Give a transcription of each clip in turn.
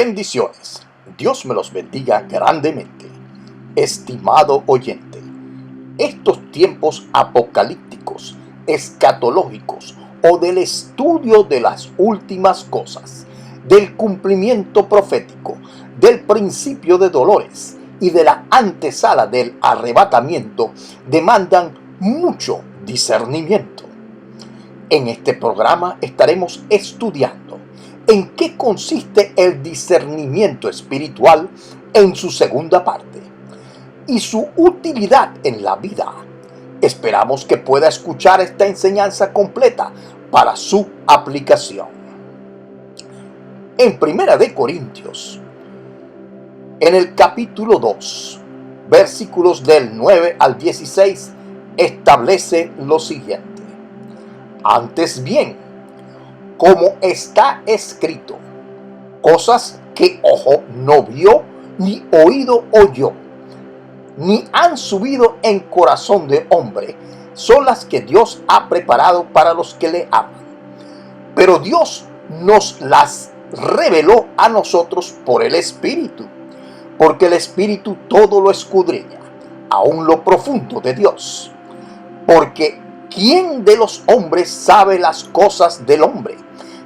Bendiciones. Dios me los bendiga grandemente. Estimado oyente, estos tiempos apocalípticos, escatológicos o del estudio de las últimas cosas, del cumplimiento profético, del principio de dolores y de la antesala del arrebatamiento demandan mucho discernimiento. En este programa estaremos estudiando en qué consiste el discernimiento espiritual en su segunda parte y su utilidad en la vida. Esperamos que pueda escuchar esta enseñanza completa para su aplicación. En 1 de Corintios, en el capítulo 2, versículos del 9 al 16, establece lo siguiente: antes bien, como está escrito, cosas que ojo no vio, ni oído oyó, ni han subido en corazón de hombre, son las que Dios ha preparado para los que le aman. Pero Dios nos las reveló a nosotros por el Espíritu, porque el Espíritu todo lo escudriña, aun lo profundo de Dios. Porque ¿quién de los hombres sabe las cosas del hombre,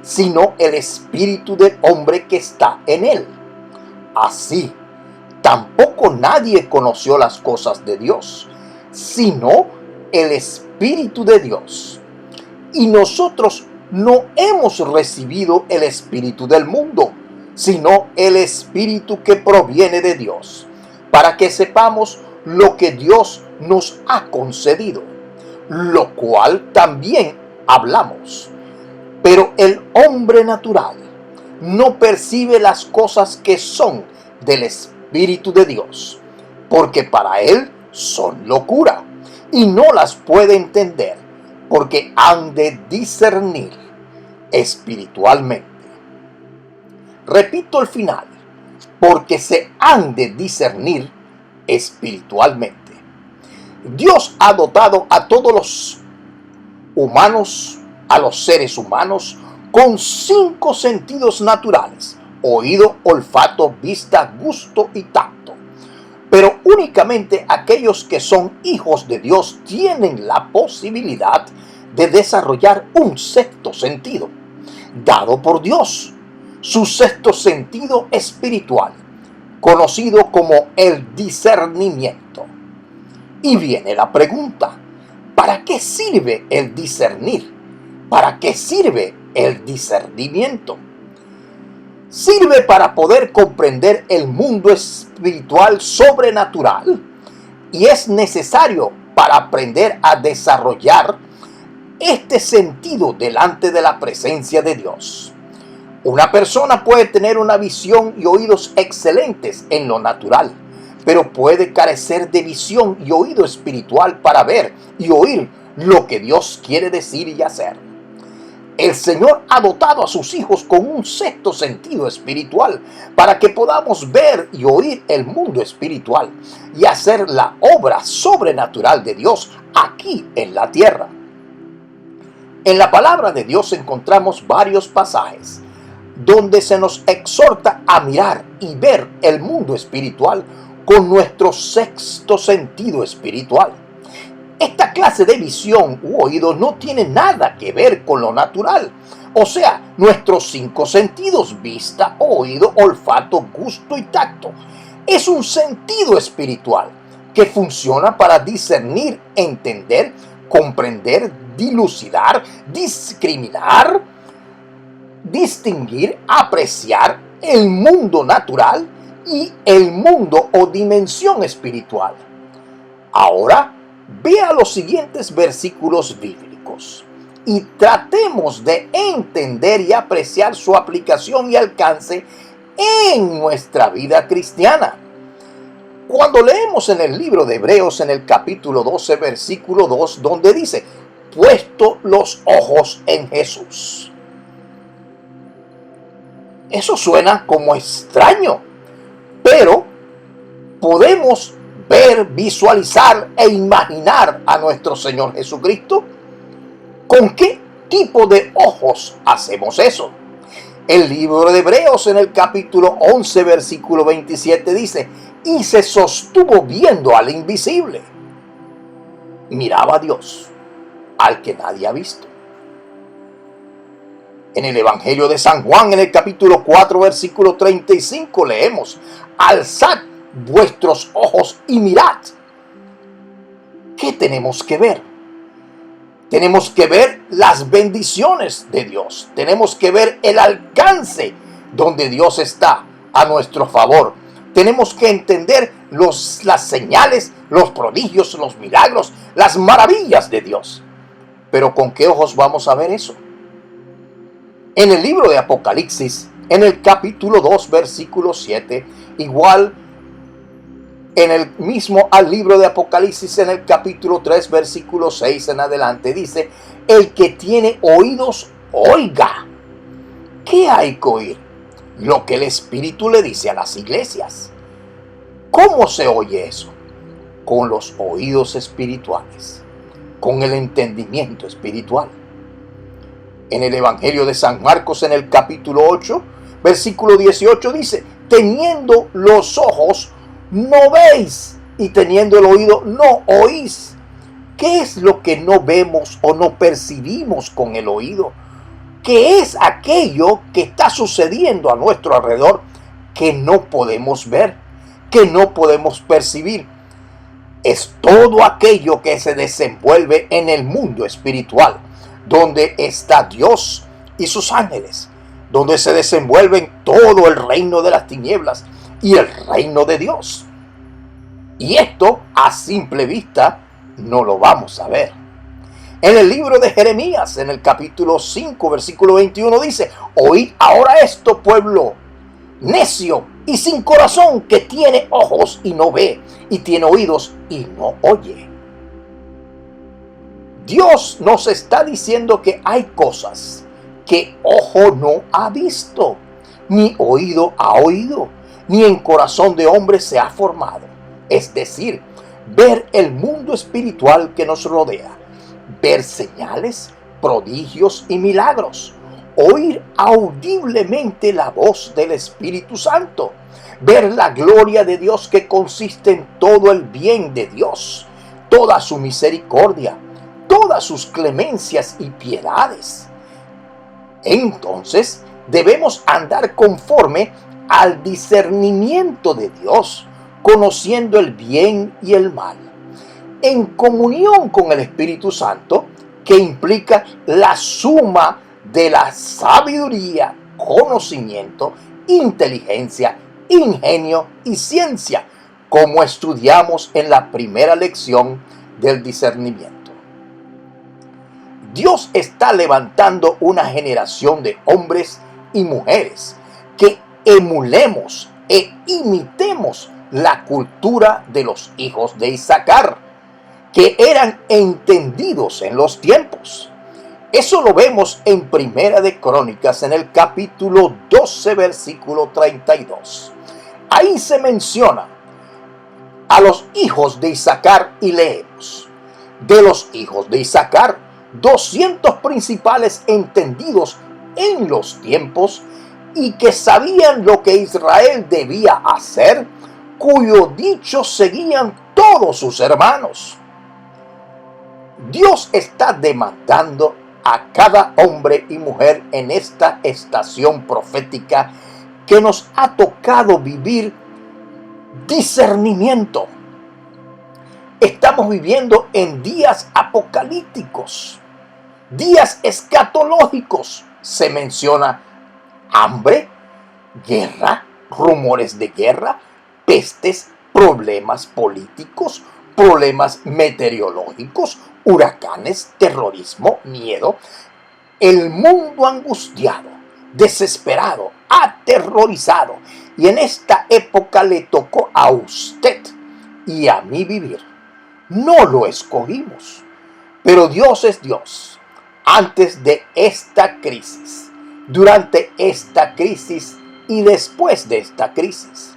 sino el espíritu del hombre que está en él? Así, tampoco nadie conoció las cosas de Dios, sino el Espíritu de Dios. Y nosotros no hemos recibido el espíritu del mundo, sino el Espíritu que proviene de Dios, para que sepamos lo que Dios nos ha concedido, lo cual también hablamos. Pero el hombre natural no percibe las cosas que son del Espíritu de Dios, porque para él son locura, y no las puede entender, porque han de discernir espiritualmente. Repito el final: porque se han de discernir espiritualmente. Dios ha dotado a todos los humanos, a los seres humanos, con 5 sentidos naturales: oído, olfato, vista, gusto y tacto. Pero únicamente aquellos que son hijos de Dios tienen la posibilidad de desarrollar un sexto sentido, dado por Dios, su sexto sentido espiritual, conocido como el discernimiento. Y viene la pregunta: ¿para qué sirve el discernir? ¿Para qué sirve el discernimiento? Sirve para poder comprender el mundo espiritual sobrenatural, y es necesario para aprender a desarrollar este sentido delante de la presencia de Dios. Una persona puede tener una visión y oídos excelentes en lo natural, pero puede carecer de visión y oído espiritual para ver y oír lo que Dios quiere decir y hacer. El Señor ha dotado a sus hijos con un sexto sentido espiritual para que podamos ver y oír el mundo espiritual y hacer la obra sobrenatural de Dios aquí en la tierra. En la palabra de Dios encontramos varios pasajes donde se nos exhorta a mirar y ver el mundo espiritual con nuestro sexto sentido espiritual. Esta clase de visión u oído no tiene nada que ver con lo natural, o sea, nuestros 5 sentidos: vista, oído, olfato, gusto y tacto. Es un sentido espiritual que funciona para discernir, entender, comprender, dilucidar, discriminar, distinguir, apreciar el mundo natural y el mundo o dimensión espiritual. Ahora, vea los siguientes versículos bíblicos y tratemos de entender y apreciar su aplicación y alcance en nuestra vida cristiana. Cuando leemos en el libro de Hebreos, en el capítulo 12, versículo 2, donde dice: puesto los ojos en Jesús. Eso suena como extraño, pero podemos ver, visualizar e imaginar a nuestro Señor Jesucristo. ¿Con qué tipo de ojos hacemos eso? El libro de Hebreos en el capítulo 11, versículo 27 dice, y se sostuvo viendo al invisible. Miraba a Dios, al que nadie ha visto. En el Evangelio de San Juan, en el capítulo 4, versículo 35, leemos, alzad vuestros ojos y mirad. ¿Qué tenemos que ver? Tenemos que ver las bendiciones de Dios. Tenemos que ver el alcance donde Dios está a nuestro favor. Tenemos que entender las señales, los prodigios, los milagros, las maravillas de Dios. Pero ¿con qué ojos vamos a ver eso? En el libro de Apocalipsis, en el capítulo 2, versículo 7, igual en el mismo al libro de Apocalipsis, en el capítulo 3, versículo 6 en adelante, dice, el que tiene oídos, oiga. ¿Qué hay que oír? Lo que el Espíritu le dice a las iglesias. ¿Cómo se oye eso? Con los oídos espirituales, con el entendimiento espiritual. En el Evangelio de San Marcos, en el capítulo 8, versículo 18, dice, teniendo los ojos, no veis, y teniendo el oído, no oís. ¿Qué es lo que no vemos o no percibimos con el oído? ¿Qué es aquello que está sucediendo a nuestro alrededor que no podemos ver, que no podemos percibir? Es todo aquello que se desenvuelve en el mundo espiritual, donde está Dios y sus ángeles, donde se desenvuelven todo el reino de las tinieblas y el reino de Dios. Y esto a simple vista no lo vamos a ver. En el libro de Jeremías, en el capítulo 5, versículo 21 dice, oíd ahora esto, pueblo necio y sin corazón, que tiene ojos y no ve, y tiene oídos y no oye. Dios nos está diciendo que hay cosas que ojo no ha visto, ni oído ha oído, ni en corazón de hombre se ha formado. Es decir, ver el mundo espiritual que nos rodea, ver señales, prodigios y milagros, oír audiblemente la voz del Espíritu Santo, ver la gloria de Dios que consiste en todo el bien de Dios, toda su misericordia, todas sus clemencias y piedades. Entonces debemos andar conforme al discernimiento de Dios, conociendo el bien y el mal, en comunión con el Espíritu Santo, que implica la suma de la sabiduría, conocimiento, inteligencia, ingenio y ciencia, como estudiamos en la primera lección del discernimiento. Dios está levantando una generación de hombres y mujeres que emulemos e imitemos la cultura de los hijos de Isaacar, que eran entendidos en los tiempos. Eso lo vemos en Primera de Crónicas, en el capítulo 12, versículo 32. Ahí se menciona a los hijos de Isaacar y leemos, de los hijos de Isaacar, 200 principales entendidos en los tiempos y que sabían lo que Israel debía hacer, cuyo dicho seguían todos sus hermanos. Dios está demandando a cada hombre y mujer en esta estación profética que nos ha tocado vivir discernimiento. Estamos viviendo en días apocalípticos, días escatológicos. Se menciona hambre, guerra, rumores de guerra, pestes, problemas políticos, problemas meteorológicos, huracanes, terrorismo, miedo. El mundo angustiado, desesperado, aterrorizado. Y en esta época le tocó a usted y a mí vivir. No lo escogimos, pero Dios es Dios. Antes de esta crisis, durante esta crisis y después de esta crisis,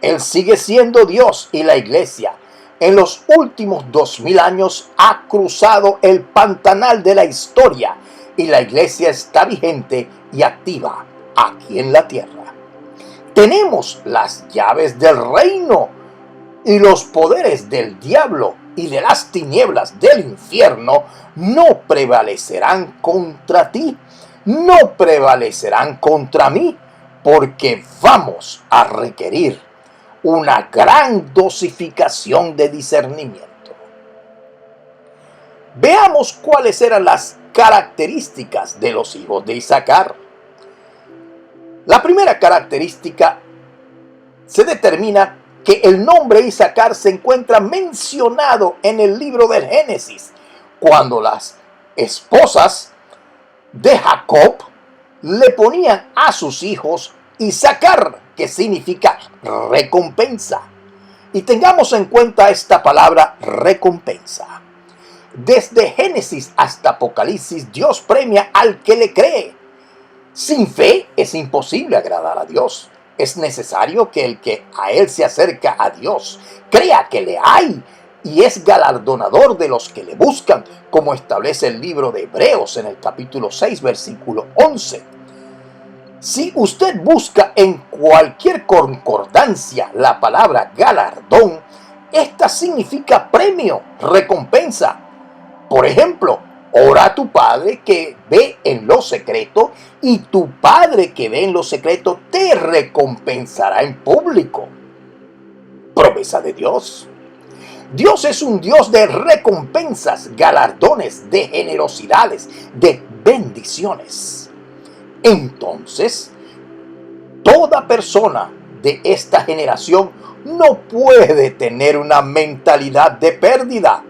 Él sigue siendo Dios, y la iglesia en los últimos 2000 años ha cruzado el pantanal de la historia y la iglesia está vigente y activa aquí en la tierra. Tenemos las llaves del reino y los poderes del diablo y de las tinieblas del infierno no prevalecerán contra ti, no prevalecerán contra mí, porque vamos a requerir una gran dosificación de discernimiento. Veamos cuáles eran las características de los hijos de Isaacar. La primera característica se determina que el nombre Isaacar se encuentra mencionado en el libro del Génesis, cuando las esposas de Jacob le ponían a sus hijos Isaacar, que significa recompensa. Y tengamos en cuenta esta palabra recompensa. Desde Génesis hasta Apocalipsis, Dios premia al que le cree. Sin fe es imposible agradar a Dios. Es necesario que el que a Él se acerca a Dios crea que le hay y es galardonador de los que le buscan, como establece el libro de Hebreos en el capítulo 6, versículo 11. Si usted busca en cualquier concordancia la palabra galardón, esta significa premio, recompensa. Por ejemplo, ora a tu Padre que ve en lo secreto, y tu Padre que ve en lo secreto te recompensará en público. Promesa de Dios. Dios es un Dios de recompensas, galardones, de generosidades, de bendiciones. Entonces, toda persona de esta generación no puede tener una mentalidad de pérdida.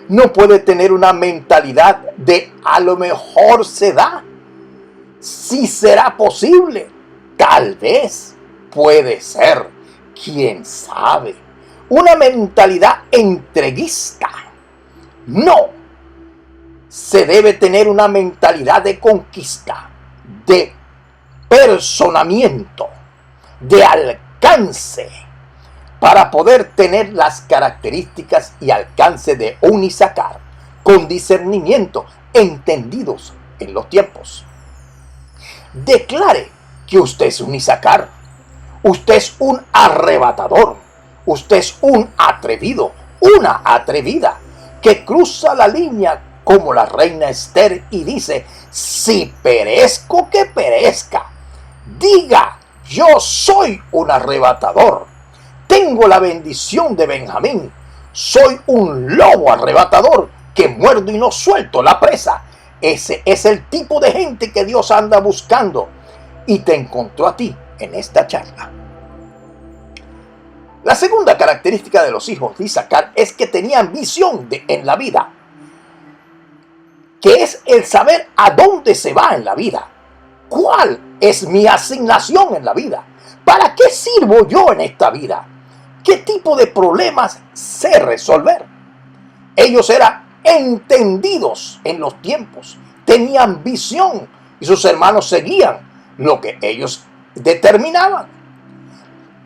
No puede tener una mentalidad de a lo mejor se da. Si será posible, tal vez, puede ser, quién sabe. Una mentalidad entreguista. No. Se debe tener una mentalidad de conquista, de personamiento, de alcance, para poder tener las características y alcance de un Isaacar, con discernimiento, entendidos en los tiempos. Declare que usted es un Isaacar, usted es un arrebatador, usted es un atrevido, una atrevida, que cruza la línea como la reina Esther y dice: si perezco, que perezca. Diga: yo soy un arrebatador. Tengo la bendición de Benjamín. Soy un lobo arrebatador que muerdo y no suelto la presa. Ese es el tipo de gente que Dios anda buscando y te encontró a ti en esta charla. La segunda característica de los hijos de Isaacar es que tenían visión en la vida, que es el saber a dónde se va en la vida. ¿Cuál es mi asignación en la vida? ¿Para qué sirvo yo en esta vida? ¿Qué tipo de problemas sé resolver? Ellos eran entendidos en los tiempos, tenían visión y sus hermanos seguían lo que ellos determinaban.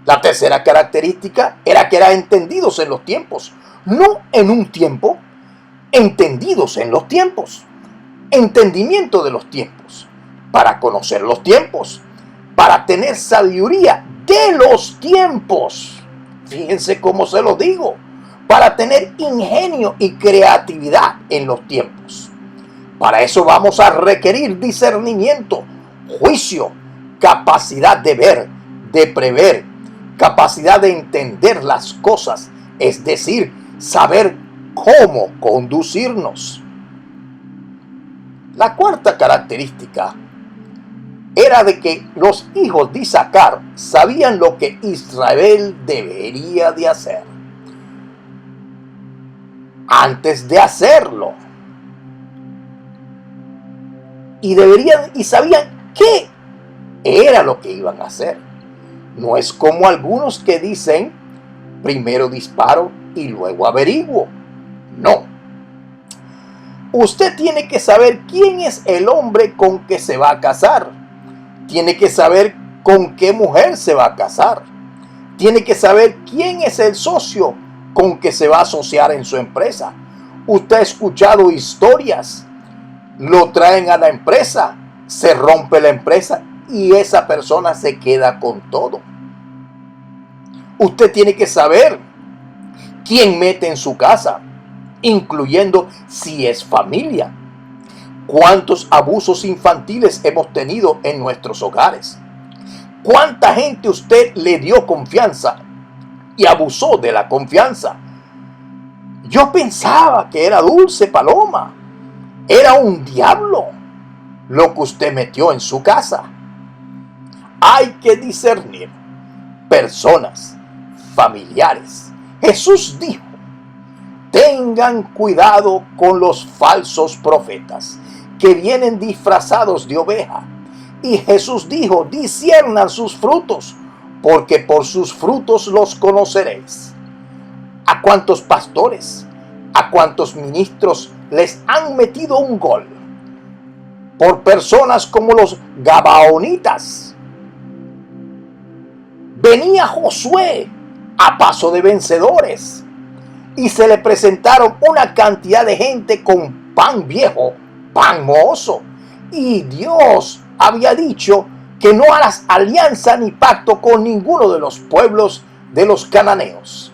La tercera característica era que eran entendidos en los tiempos, no en un tiempo, entendidos en los tiempos, entendimiento de los tiempos, para conocer los tiempos, para tener sabiduría de los tiempos. Fíjense cómo se lo digo, para tener ingenio y creatividad en los tiempos. Para eso vamos a requerir discernimiento, juicio, capacidad de ver, de prever, capacidad de entender las cosas, es decir, saber cómo conducirnos. La cuarta característica era de que los hijos de Isaacar sabían lo que Israel debería de hacer antes de hacerlo. Y sabían qué era lo que iban a hacer. No es como algunos que dicen: primero disparo y luego averiguo. No. Usted tiene que saber quién es el hombre con que se va a casar. Tiene que saber con qué mujer se va a casar. Tiene que saber quién es el socio con que se va a asociar en su empresa. Usted ha escuchado historias. Lo traen a la empresa, se rompe la empresa y esa persona se queda con todo. Usted tiene que saber quién mete en su casa, incluyendo si es familia. ¿Cuántos abusos infantiles hemos tenido en nuestros hogares? ¿Cuánta gente usted le dio confianza y abusó de la confianza? Yo pensaba que era dulce paloma. Era un diablo lo que usted metió en su casa. Hay que discernir personas, familiares. Jesús dijo: tengan cuidado con los falsos profetas que vienen disfrazados de oveja. Y Jesús dijo: disciernan sus frutos, porque por sus frutos los conoceréis. ¿A cuántos pastores, a cuántos ministros les han metido un gol por personas como los gabaonitas? Venía Josué a paso de vencedores y se le presentaron una cantidad de gente con pan viejo, pan mohoso, y Dios había dicho que no harás alianza ni pacto con ninguno de los pueblos de los cananeos.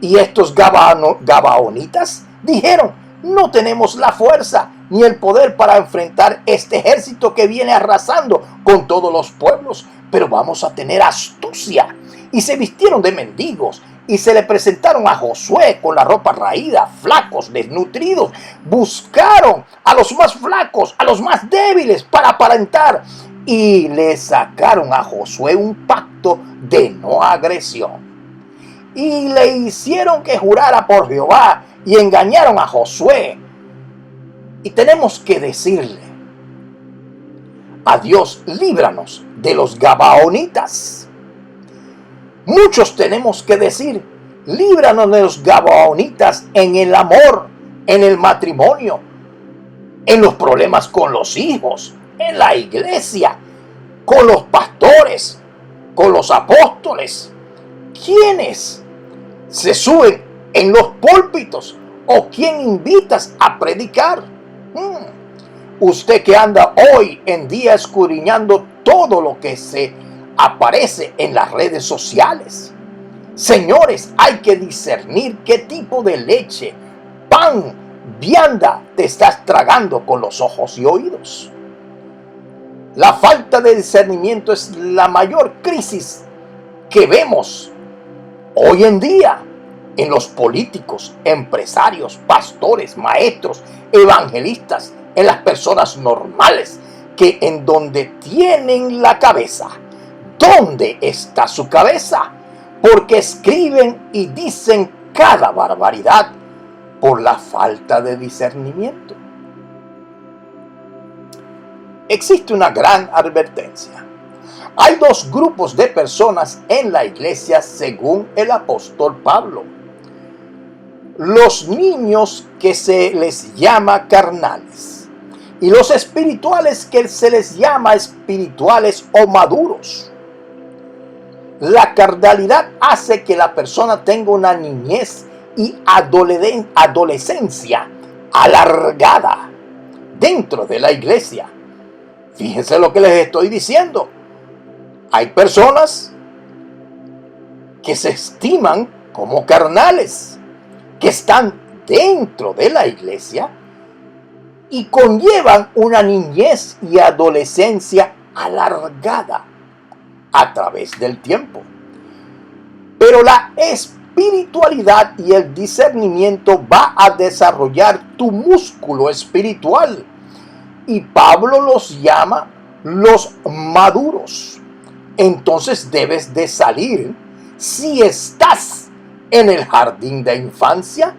Y estos gabaonitas dijeron: no tenemos la fuerza ni el poder para enfrentar este ejército que viene arrasando con todos los pueblos, pero vamos a tener astucia. Y se vistieron de mendigos y se le presentaron a Josué con la ropa raída, flacos, desnutridos. Buscaron a los más flacos, a los más débiles para aparentar, y le sacaron a Josué un pacto de no agresión. Y le hicieron que jurara por Jehová y engañaron a Josué. Y tenemos que decirle a Dios: líbranos de los gabaonitas. Muchos tenemos que decir: líbranos de los gabaonitas en el amor, en el matrimonio, en los problemas con los hijos, en la iglesia, con los pastores, con los apóstoles. ¿Quiénes se suben en los púlpitos o quién invitas a predicar? Usted que anda hoy en día escudriñando todo lo que se aparece en las redes sociales. Señores, hay que discernir qué tipo de leche, pan, vianda te estás tragando con los ojos y oídos. La falta de discernimiento es la mayor crisis que vemos hoy en día en los políticos, empresarios, pastores, maestros, evangelistas, en las personas normales, que en donde tienen la cabeza, ¿dónde está su cabeza? Porque escriben y dicen cada barbaridad por la falta de discernimiento. Existe una gran advertencia. Hay dos grupos de personas en la iglesia según el apóstol Pablo. Los niños, que se les llama carnales, y los espirituales, que se les llama espirituales o maduros. La carnalidad hace que la persona tenga una niñez y adolescencia alargada dentro de la iglesia. Fíjense lo que les estoy diciendo. Hay personas que se estiman como carnales, que están dentro de la iglesia y conllevan una niñez y adolescencia alargada a través del tiempo. Pero la espiritualidad y el discernimiento va a desarrollar tu músculo espiritual. Y Pablo los llama los maduros. Entonces debes de salir. Si estás en el jardín de infancia,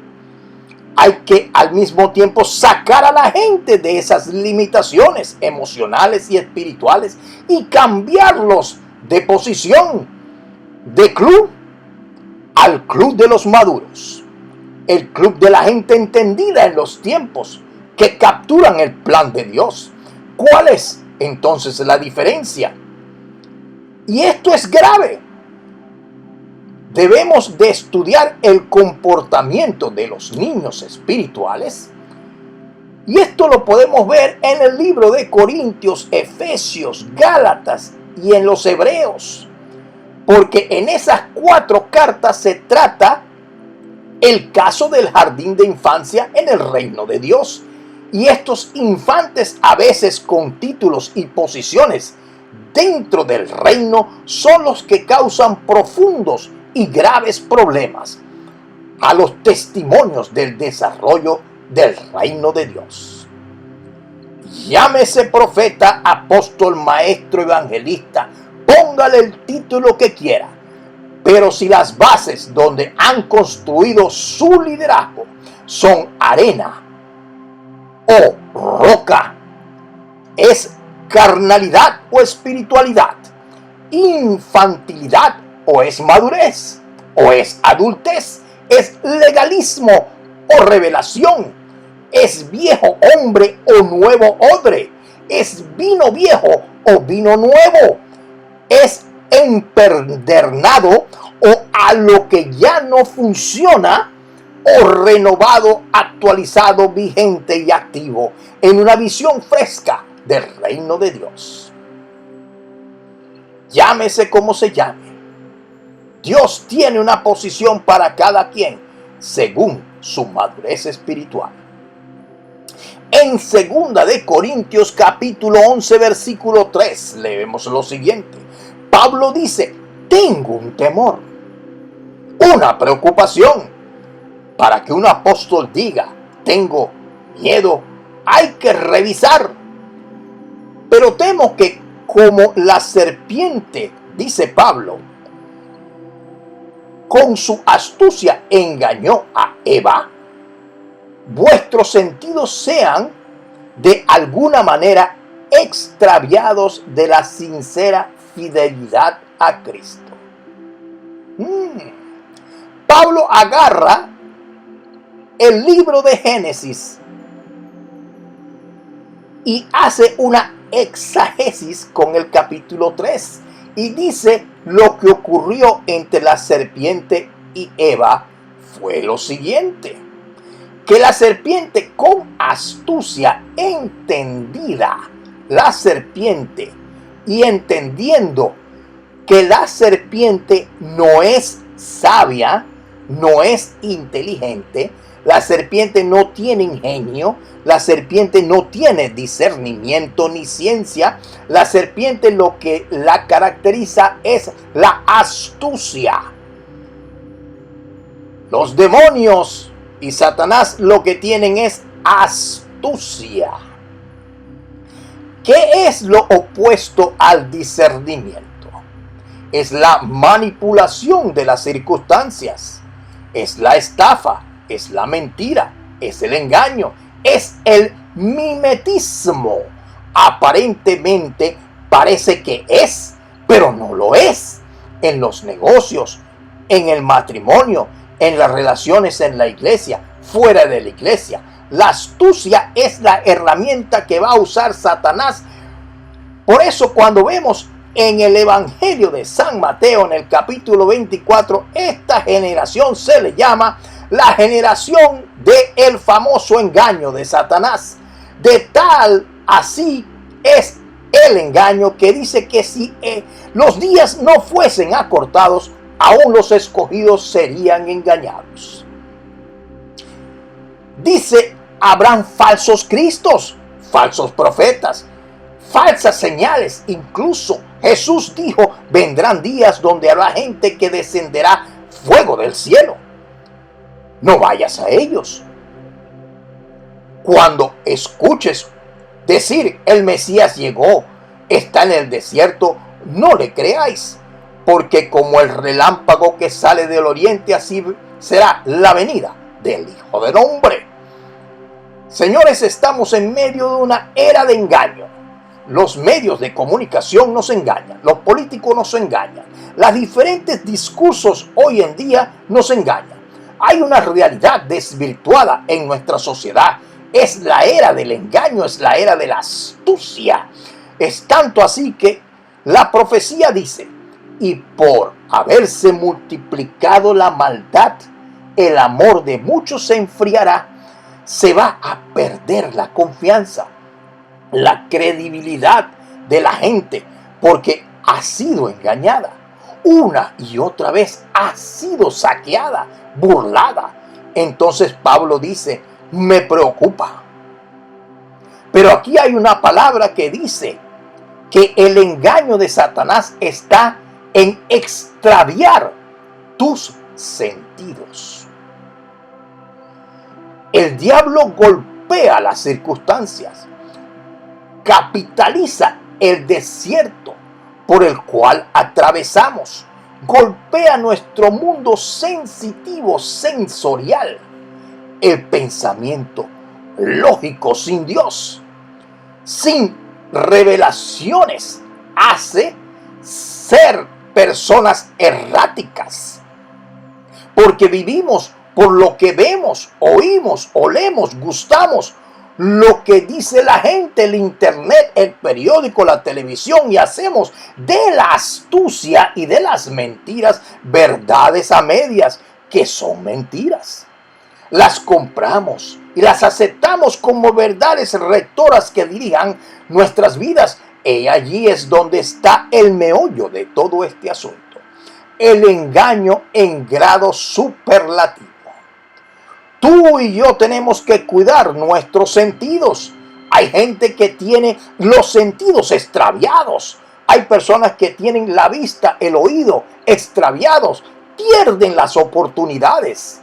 hay que al mismo tiempo sacar a la gente de esas limitaciones emocionales y espirituales y cambiarlos de posición, de club al club de los maduros, el club de la gente entendida en los tiempos, que capturan el plan de Dios. ¿Cuál es entonces la diferencia? Y esto es grave. Debemos de estudiar el comportamiento de los niños espirituales Y esto lo podemos ver en el libro de Corintios, Efesios, Gálatas y en los Hebreos. Porque en esas 4 cartas se trata el caso del jardín de infancia en el reino de Dios. Y estos infantes, a veces con títulos y posiciones dentro del reino, son los que causan profundos y graves problemas a los testimonios del desarrollo del reino de Dios. Llámese profeta, apóstol, maestro, evangelista, póngale el título que quiera, pero si las bases donde han construido su liderazgo son arena o roca, es carnalidad o espiritualidad, infantilidad o es madurez, o es adultez, es legalismo o revelación, es viejo hombre o nuevo odre, es vino viejo o vino nuevo, es empedernado o a lo que ya no funciona, o renovado, actualizado, vigente y activo en una visión fresca del reino de Dios. Llámese como se llame, Dios tiene una posición para cada quien según su madurez espiritual. En 2 de Corintios capítulo 11 versículo 3 leemos lo siguiente. Pablo dice: tengo un temor, una preocupación. Para que un apóstol diga tengo miedo, hay que revisar. Pero temo que como la serpiente, dice Pablo, con su astucia engañó a Eva, vuestros sentidos sean de alguna manera extraviados de la sincera fidelidad a Cristo. Pablo agarra el libro de Génesis y hace una exégesis con el capítulo 3 y dice: lo que ocurrió entre la serpiente y Eva fue lo siguiente, que la serpiente con astucia entendida, la serpiente, y entendiendo que la serpiente no es sabia, no es inteligente, la serpiente no tiene ingenio, la serpiente no tiene discernimiento ni ciencia, la serpiente lo que la caracteriza es la astucia. Los demonios y Satanás lo que tienen es astucia. ¿Qué es lo opuesto al discernimiento? Es la manipulación de las circunstancias, es la estafa, es la mentira, es el engaño, es el mimetismo. Aparentemente parece que es, pero no lo es. En los negocios, en el matrimonio, en las relaciones en la iglesia, fuera de la iglesia. La astucia es la herramienta que va a usar Satanás. Por eso cuando vemos en el Evangelio de San Mateo, en el capítulo 24, esta generación se le llama la generación del famoso engaño de Satanás. De tal así es el engaño que dice que si los días no fuesen acortados, aún los escogidos serían engañados. Dice, habrán falsos cristos, falsos profetas, falsas señales. Incluso Jesús dijo, vendrán días donde habrá gente que descenderá fuego del cielo. No vayas a ellos. Cuando escuches decir el Mesías llegó, está en el desierto, no le creáis, porque como el relámpago que sale del oriente, así será la venida del Hijo del Hombre. Señores, estamos en medio de una era de engaño. Los medios de comunicación nos engañan, los políticos nos engañan, los diferentes discursos hoy en día nos engañan. Hay una realidad desvirtuada en nuestra sociedad. Es la era del engaño, es la era de la astucia. Es tanto así que la profecía dice, y por haberse multiplicado la maldad, el amor de muchos se enfriará. se va a perder la confianza, la credibilidad de la gente, porque ha sido engañada. Una y otra vez ha sido saqueada, burlada. Entonces Pablo dice, me preocupa. Pero aquí hay una palabra que dice que el engaño de Satanás está en extraviar tus sentidos. El diablo golpea las circunstancias, capitaliza el desierto por el cual atravesamos, golpea nuestro mundo sensitivo, sensorial, el pensamiento lógico sin Dios, sin revelaciones, hace ser personas erráticas, porque vivimos por lo que vemos, oímos, olemos, gustamos, lo que dice la gente, el internet, el periódico, la televisión, y hacemos de la astucia y de las mentiras verdades a medias, que son mentiras. Las compramos y las aceptamos como verdades rectoras que dirijan nuestras vidas. Y allí es donde está el meollo de todo este asunto. El engaño en grado superlativo. Tú y yo tenemos que cuidar nuestros sentidos. Hay gente que tiene los sentidos extraviados. Hay personas que tienen la vista, el oído extraviados. Pierden las oportunidades.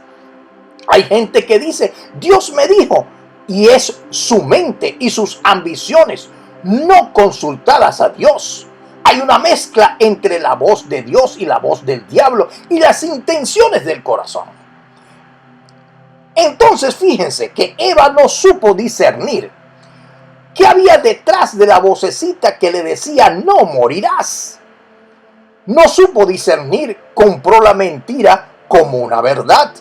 Hay gente que dice, Dios me dijo, y es su mente y sus ambiciones no consultadas a Dios. Hay una mezcla entre la voz de Dios y la voz del diablo y las intenciones del corazón. Entonces fíjense que Eva no supo discernir qué había detrás de la vocecita que le decía no morirás. No supo discernir, compró la mentira como una verdad.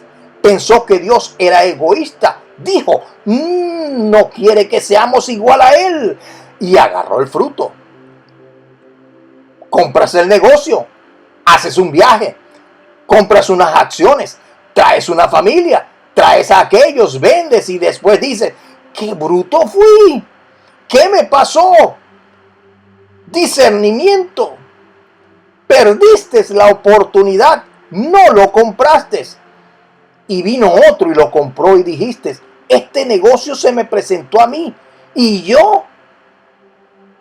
Pensó que Dios era egoísta. Dijo, no quiere que seamos igual a Él. Y agarró el fruto. Compras el negocio, haces un viaje, compras unas acciones, traes una familia, traes a aquellos, vendes y después dices, ¡qué bruto fui! ¿Qué me pasó? Discernimiento. Perdiste la oportunidad, no lo compraste. Y vino otro y lo compró y dijiste, este negocio se me presentó a mí y yo.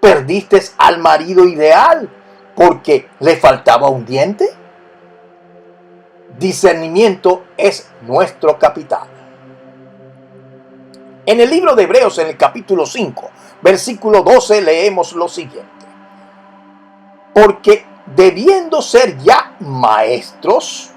Perdiste al marido ideal porque le faltaba un diente. Discernimiento es nuestro capital. En el libro de Hebreos, en el capítulo 5, versículo 12, leemos lo siguiente. Porque debiendo ser ya maestros,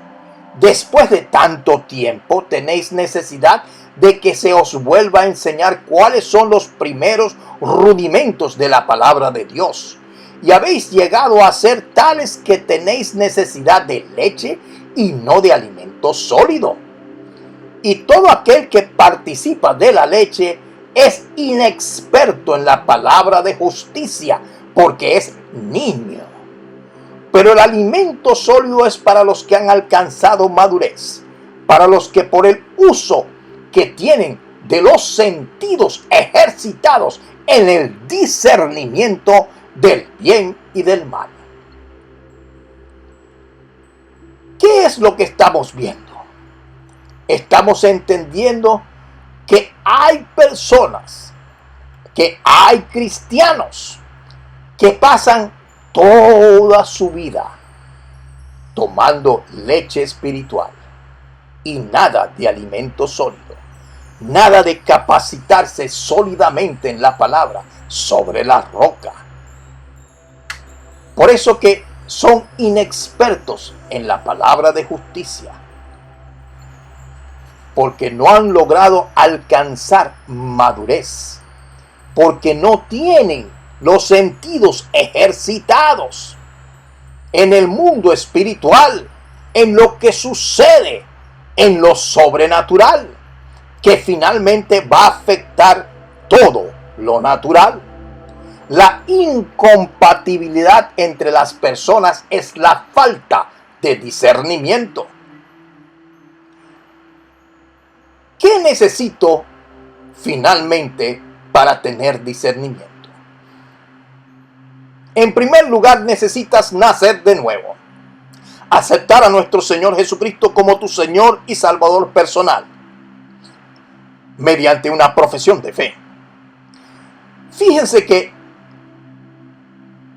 después de tanto tiempo tenéis necesidad de que se os vuelva a enseñar cuáles son los primeros rudimentos de la palabra de Dios. Y habéis llegado a ser tales que tenéis necesidad de leche y no de alimento sólido. Y todo aquel que participa de la leche es inexperto en la palabra de justicia, porque es niño. Pero el alimento sólido es para los que han alcanzado madurez, para los que por el uso que tienen de los sentidos ejercitados en el discernimiento del bien y del mal. ¿Qué es lo que estamos viendo? Estamos entendiendo que hay personas, que hay cristianos que pasan toda su vida tomando leche espiritual y nada de alimento sólido, nada de capacitarse sólidamente en la palabra sobre la roca. Por eso que son inexpertos en la palabra de justicia, porque no han logrado alcanzar madurez, porque no tienen los sentidos ejercitados en el mundo espiritual, en lo que sucede, en lo sobrenatural, que finalmente va a afectar todo lo natural. La incompatibilidad entre las personas es la falta de discernimiento. ¿Qué necesito finalmente para tener discernimiento? En primer lugar, necesitas nacer de nuevo. Aceptar a nuestro Señor Jesucristo como tu Señor y Salvador personal, mediante una profesión de fe. Fíjense que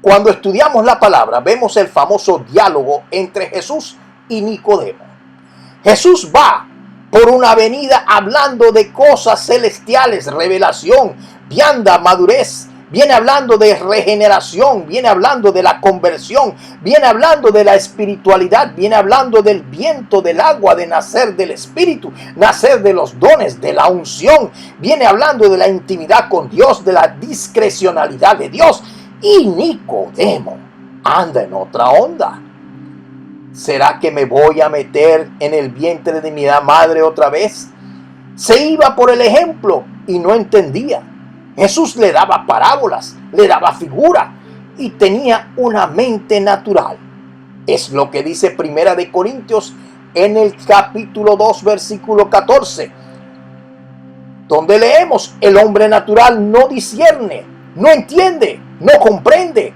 cuando estudiamos la palabra, vemos el famoso diálogo entre Jesús y Nicodemo. Jesús va por una avenida hablando de cosas celestiales, revelación, vianda, madurez. Viene hablando de regeneración, viene hablando de la conversión, viene hablando de la espiritualidad, viene hablando del viento, del agua, de nacer del Espíritu, nacer de los dones, de la unción. Viene hablando de la intimidad con Dios, de la discrecionalidad de Dios. Y Nicodemo anda en otra onda. ¿Será que me voy a meter en el vientre de mi madre otra vez? Se iba por el ejemplo y no entendía. Jesús le daba parábolas, le daba figura y tenía una mente natural. Es lo que dice Primera de Corintios en el capítulo 2, versículo 14, donde leemos: el hombre natural no discierne, no entiende, no comprende.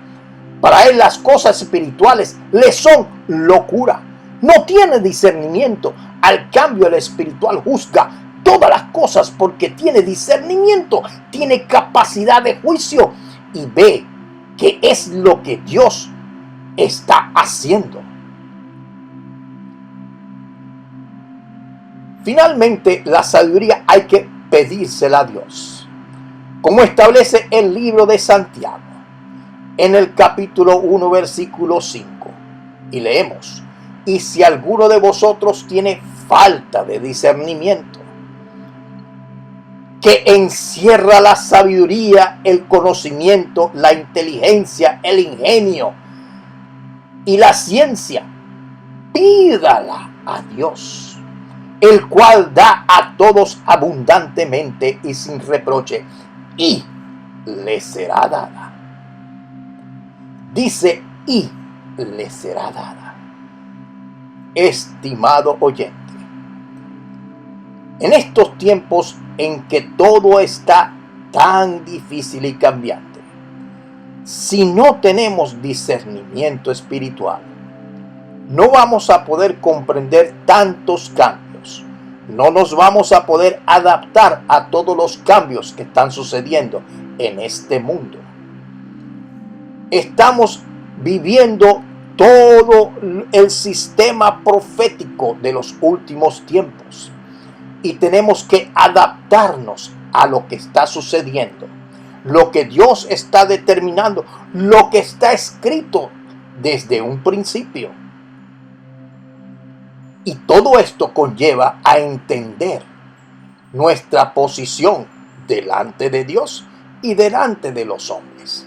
Para él las cosas espirituales le son locura. No tiene discernimiento. Al cambio, el espiritual juzga todas las cosas porque tiene discernimiento, tiene capacidad de juicio y ve qué es lo que Dios está haciendo. Finalmente, la sabiduría hay que pedírsela a Dios, como establece el libro de Santiago en el capítulo 1, versículo 5, y leemos: y si alguno de vosotros tiene falta de discernimiento, que encierra la sabiduría, el conocimiento, la inteligencia, el ingenio y la ciencia, pídala a Dios, el cual da a todos abundantemente y sin reproche, y le será dada. Dice: y le será dada. Estimado oyente, en estos tiempos en que todo está tan difícil y cambiante, si no tenemos discernimiento espiritual, no vamos a poder comprender tantos cambios, no nos vamos a poder adaptar a todos los cambios que están sucediendo en este mundo. Estamos viviendo todo el sistema profético de los últimos tiempos y tenemos que adaptarnos a lo que está sucediendo, lo que Dios está determinando, lo que está escrito desde un principio. Y todo esto conlleva a entender nuestra posición delante de Dios y delante de los hombres.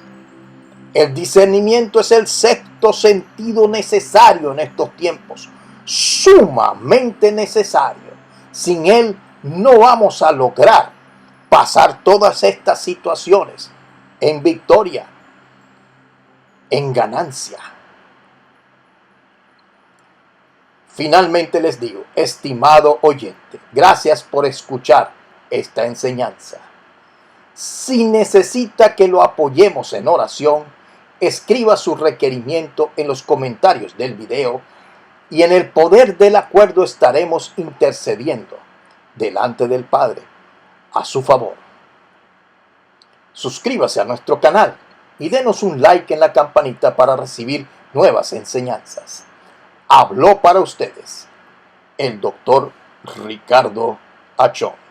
El discernimiento es el sexto sentido necesario en estos tiempos, sumamente necesario. Sin él no vamos a lograr pasar todas estas situaciones en victoria, en ganancia. Finalmente les digo, estimado oyente, gracias por escuchar esta enseñanza. Si necesita que lo apoyemos en oración, escriba su requerimiento en los comentarios del video y en el poder del acuerdo estaremos intercediendo delante del Padre a su favor. Suscríbase a nuestro canal y denos un like en la campanita para recibir nuevas enseñanzas. Habló para ustedes el Dr. Ricardo Achón.